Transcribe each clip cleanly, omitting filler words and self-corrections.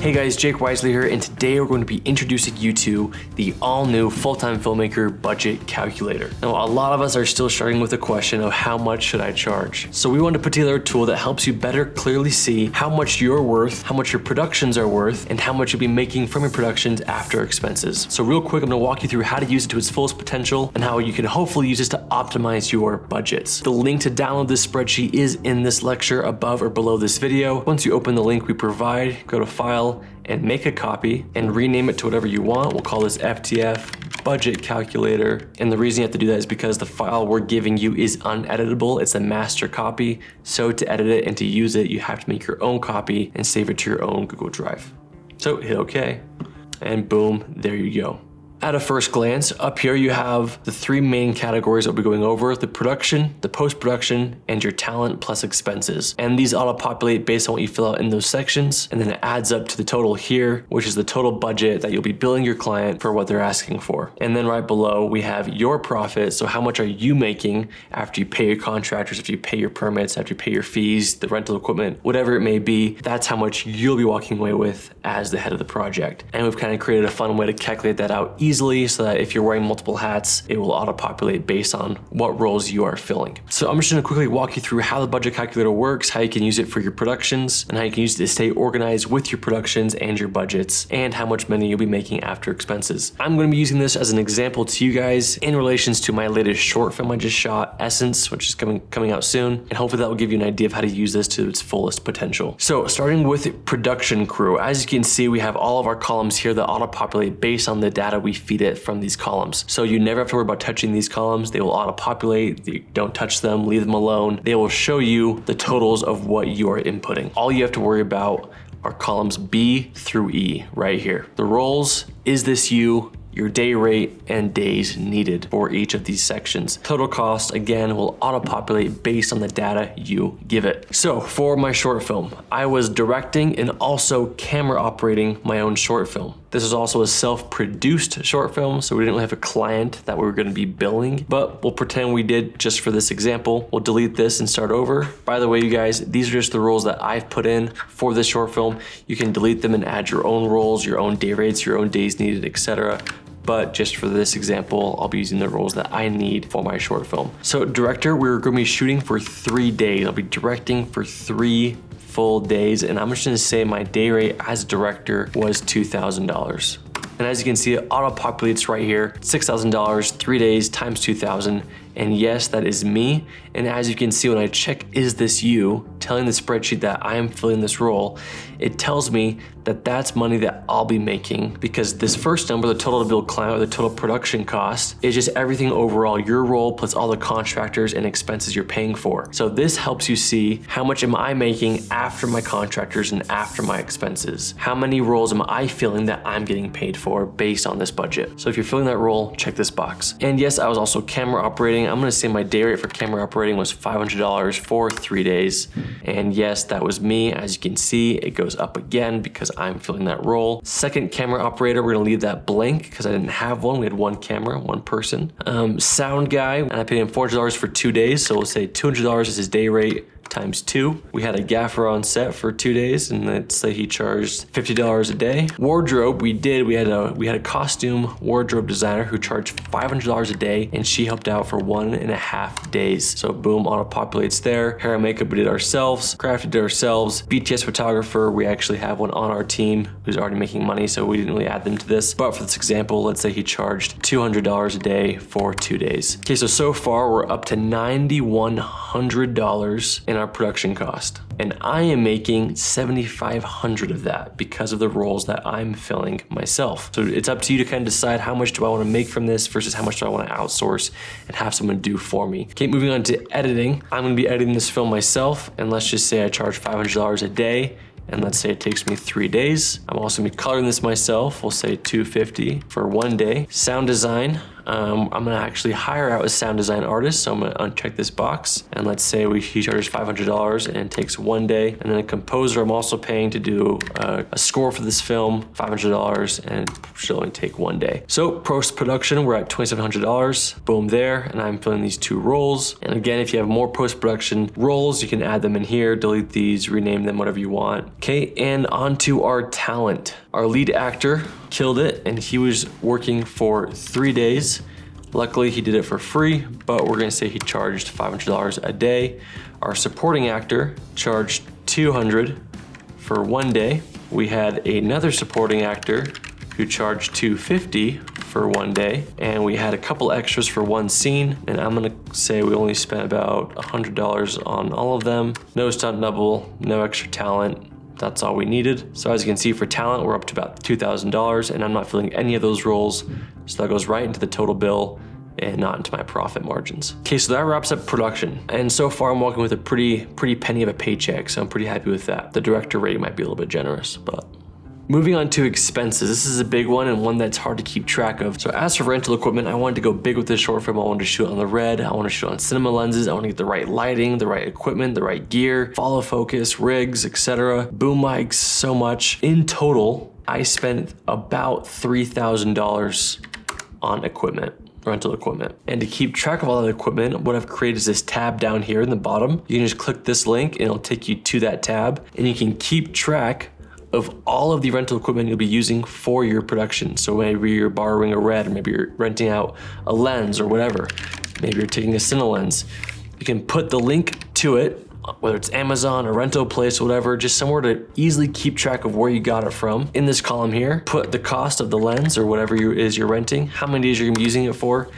Hey guys, Jake Wisely here, and today we're going to be introducing you to the all-new full-time filmmaker budget calculator. Now, a lot of us are still struggling with the question of how much should I charge? So we want to put together a tool that helps you better clearly see how much you're worth, how much your productions are worth, and how much you'll be making from your productions after expenses. So real quick, I'm going to walk you through how to use it to its fullest potential and how you can hopefully use this to optimize your budgets. The link to download this spreadsheet is in this lecture above or below this video. Once you open the link we provide, go to File, and make a copy and rename it to whatever you want. We'll call this FTF budget calculator. And the reason you have to do that is because the file we're giving you is uneditable. It's a master copy. So to edit it and to use it, you have to make your own copy and save it to your own Google Drive. So hit OK, and boom, there you go. At a first glance, up here you have the three main categories that we'll be going over: the production, the post-production, and your talent plus expenses. And these auto-populate based on what you fill out in those sections, and then it adds up to the total here, which is the total budget that you'll be billing your client for what they're asking for. And then right below, we have your profit. So how much are you making after you pay your contractors, after you pay your permits, after you pay your fees, the rental equipment, whatever it may be. That's how much you'll be walking away with as the head of the project. And we've kind of created a fun way to calculate that out easily, so that if you're wearing multiple hats, it will auto-populate based on what roles you are filling. So I'm just gonna quickly walk you through how the budget calculator works, how you can use it for your productions, and how you can use it to stay organized with your productions and your budgets, and how much money you'll be making after expenses. I'm gonna be using this as an example to you guys in relations to my latest short film I just shot, Essence, which is coming out soon, and hopefully that will give you an idea of how to use this to its fullest potential. So starting with production crew, as you can see, we have all of our columns here that auto-populate based on the data we feed it from these columns. So you never have to worry about touching these columns. They will auto-populate. You don't touch them, leave them alone. They will show you the totals of what you are inputting. All you have to worry about are columns B through E right here. The roles, is this you, your day rate, and days needed for each of these sections. Total cost, again, will auto-populate based on the data you give it. So for my short film, I was directing and also camera operating my own short film. This is also a self-produced short film, so we didn't really have a client that we were gonna be billing, but we'll pretend we did just for this example. We'll delete this and start over. By the way, you guys, these are just the roles that I've put in for this short film. You can delete them and add your own roles, your own day rates, your own days needed, etc. But just for this example, I'll be using the roles that I need for my short film. So director, we're gonna be shooting for 3 days. I'll be directing for 3 full days, and I'm just gonna say my day rate as director was $2,000. And as you can see, it auto-populates right here, $6,000, 3 days times 2,000. And yes, that is me. And as you can see, when I check, is this you, telling the spreadsheet that I am filling this role, it tells me that that's money that I'll be making, because this first number, the total to bill client, or the total production cost, is just everything overall, your role plus all the contractors and expenses you're paying for. So this helps you see how much am I making after my contractors and after my expenses. How many roles am I filling that I'm getting paid for based on this budget? So if you're filling that role, check this box. And yes, I was also camera operating. I'm gonna say my day rate for camera operating was $500 for 3 days. And yes, that was me. As you can see, it goes up again because I'm filling that role. Second camera operator, we're gonna leave that blank because I didn't have one. We had one camera, one person. Sound guy, and I paid him $400 for 2 days. So we'll say $200 is his day rate times 2. We had a gaffer on set for 2 days, and let's say he charged $50 a day. Wardrobe, we had a costume wardrobe designer who charged $500 a day, and she helped out for 1.5 days. So boom, auto-populates there. Hair and makeup, we did ourselves. Crafted ourselves. BTS photographer, we actually have one on our team who's already making money, so we didn't really add them to this. But for this example, let's say he charged $200 a day for 2 days. Okay, so far we're up to $9,100 in our production cost. And I am making $7,500 of that because of the roles that I'm filling myself. So it's up to you to kind of decide how much do I want to make from this versus how much do I want to outsource and have someone do for me. Okay, moving on to editing. I'm going to be editing this film myself, and let's just say I charge $500 a day. And let's say it takes me 3 days. I'm also gonna be coloring this myself. We'll say $250 for 1 day. Sound design, I'm gonna actually hire out a sound design artist. So I'm gonna uncheck this box, and let's say he charges $500 and it takes 1 day. And then a composer I'm also paying to do a score for this film, $500, and should only take 1 day. So post-production, we're at $2,700, boom there, and I'm filling these 2 roles. And again, if you have more post-production roles, you can add them in here, delete these, rename them, whatever you want. Okay, and on to our talent. Our lead actor killed it, and he was working for 3 days. Luckily, he did it for free, but we're gonna say he charged $500 a day. Our supporting actor charged $200 for 1 day. We had another supporting actor who charged $250 for 1 day, and we had a couple extras for 1 scene, and I'm gonna say we only spent about $100 on all of them. No stunt double, no extra talent. That's all we needed. So as you can see, for talent, we're up to about $2,000, and I'm not filling any of those roles. So that goes right into the total bill and not into my profit margins. Okay, so that wraps up production. And so far I'm walking with a pretty penny of a paycheck, so I'm pretty happy with that. The director rate might be a little bit generous, but. Moving on to expenses. This is a big one and one that's hard to keep track of. So as for rental equipment, I wanted to go big with this short film. I wanted to shoot on the red. I want to shoot on cinema lenses. I want to get the right lighting, the right equipment, the right gear, follow focus, rigs, etc. Boom mics, so much. In total, I spent about $3,000 on equipment. Rental equipment. And to keep track of all that equipment, what I've created is this tab down here in the bottom. You can just click this link and it'll take you to that tab, and you can keep track of all of the rental equipment you'll be using for your production. So maybe you're borrowing a red, or maybe you're renting out a lens or whatever. Maybe you're taking a Cine lens. You can put the link to it, whether it's Amazon or rental place or whatever, just somewhere to easily keep track of where you got it from. In this column here, put the cost of the lens or whatever it is you're renting, how many days you're gonna be using it for,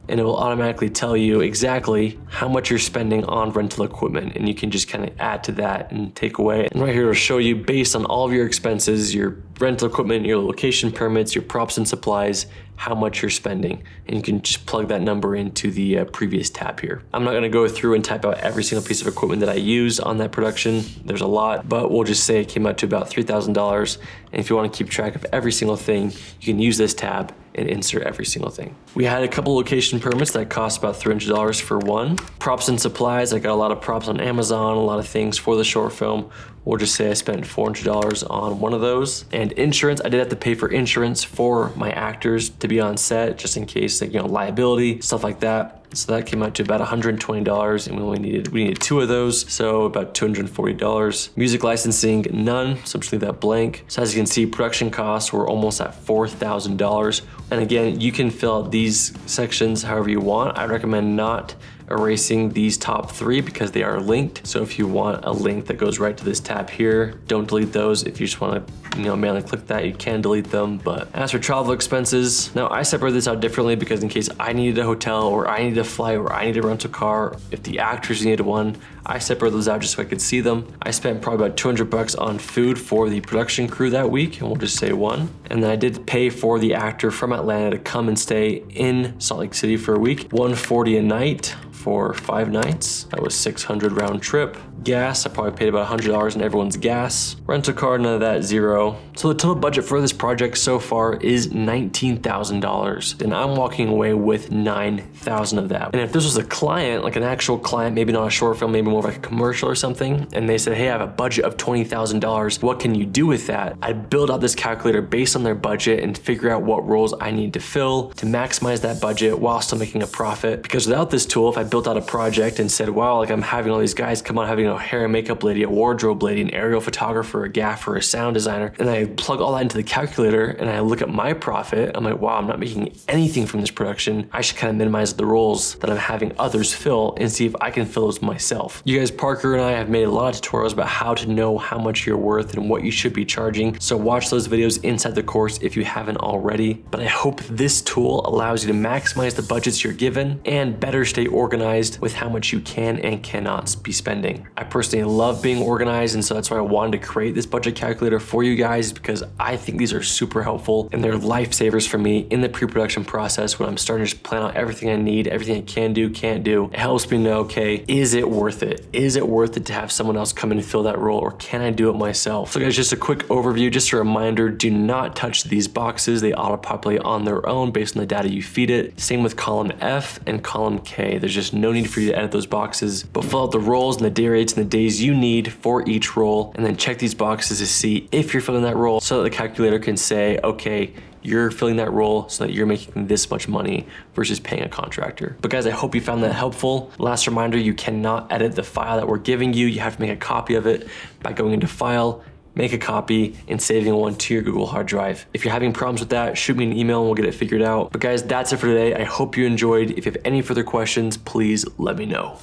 and it will automatically tell you exactly how much you're spending on rental equipment, and you can just kind of add to that and take away. And right here it'll show you based on all of your expenses, your rental equipment, your location permits, your props and supplies, how much you're spending. And you can just plug that number into the previous tab here. I'm not gonna go through and type out every single piece of equipment that I use on that production. There's a lot, but we'll just say it came out to about $3,000. And if you wanna keep track of every single thing, you can use this tab and insert every single thing. We had a couple location permits that cost about $300 for one. Props and supplies, I got a lot of props on Amazon, a lot of things for the short film. We'll just say I spent $400 on one of those. And insurance, I did have to pay for insurance for my actors to be on set, just in case, like, liability, stuff like that. So that came out to about $120, and we needed 2 of those, so about $240. Music licensing, none, so I'm just leave that blank. So as you can see, production costs were almost at $4,000. And again, you can fill out these sections however you want. I recommend not erasing these top 3 because they are linked. So if you want a link that goes right to this tab here, don't delete those. If you just want to manually click that, you can delete them. But as for travel expenses, now I separate this out differently because in case I needed a hotel or I needed a flight or I needed a rental car, if the actors needed one, I separate those out just so I could see them. I spent probably about $200 on food for the production crew that week, and we'll just say 1. And then I did pay for the actor from Atlanta to come and stay in Salt Lake City for a week, $140 a night for 5 nights. That was $600 round trip. Gas, I probably paid about $100 in everyone's gas. Rental car, none of that, 0. So the total budget for this project so far is $19,000, and I'm walking away with $9,000 of that. And if this was a client, like an actual client, maybe not a short film, maybe more of like a commercial or something, and they said, hey, I have a budget of $20,000, what can you do with that? I'd build out this calculator based on their budget and figure out what roles I need to fill to maximize that budget while still making a profit. Because without this tool, if I built out a project and said, wow, like I'm having all these guys come on, having a hair and makeup lady, a wardrobe lady, an aerial photographer, a gaffer, a sound designer, and I plug all that into the calculator and I look at my profit, I'm like, wow, I'm not making anything from this production. I should kind of minimize the roles that I'm having others fill and see if I can fill those myself. You guys, Parker and I have made a lot of tutorials about how to know how much you're worth and what you should be charging. So watch those videos inside the course if you haven't already. But I hope this tool allows you to maximize the budgets you're given and better stay organized with how much you can and cannot be spending. I personally love being organized, and so that's why I wanted to create this budget calculator for you guys, because I think these are super helpful and they're lifesavers for me in the pre-production process when I'm starting to just plan out everything I need, everything I can do, can't do. It helps me know, okay, is it worth it? Is it worth it to have someone else come in and fill that role, or can I do it myself? So guys, just a quick overview, just a reminder, do not touch these boxes. They auto-populate on their own based on the data you feed it. Same with column F and column K. There's just no need for you to edit those boxes, but fill out the roles and the day rates and the days you need for each role, and then check these boxes to see if you're filling that role so that the calculator can say, okay, you're filling that role so that you're making this much money versus paying a contractor. But guys, I hope you found that helpful. Last reminder, you cannot edit the file that we're giving you. You have to make a copy of it by going into File, make a copy, and saving one to your Google hard drive. If you're having problems with that, shoot me an email and we'll get it figured out. But guys, that's it for today. I hope you enjoyed. If you have any further questions, please let me know.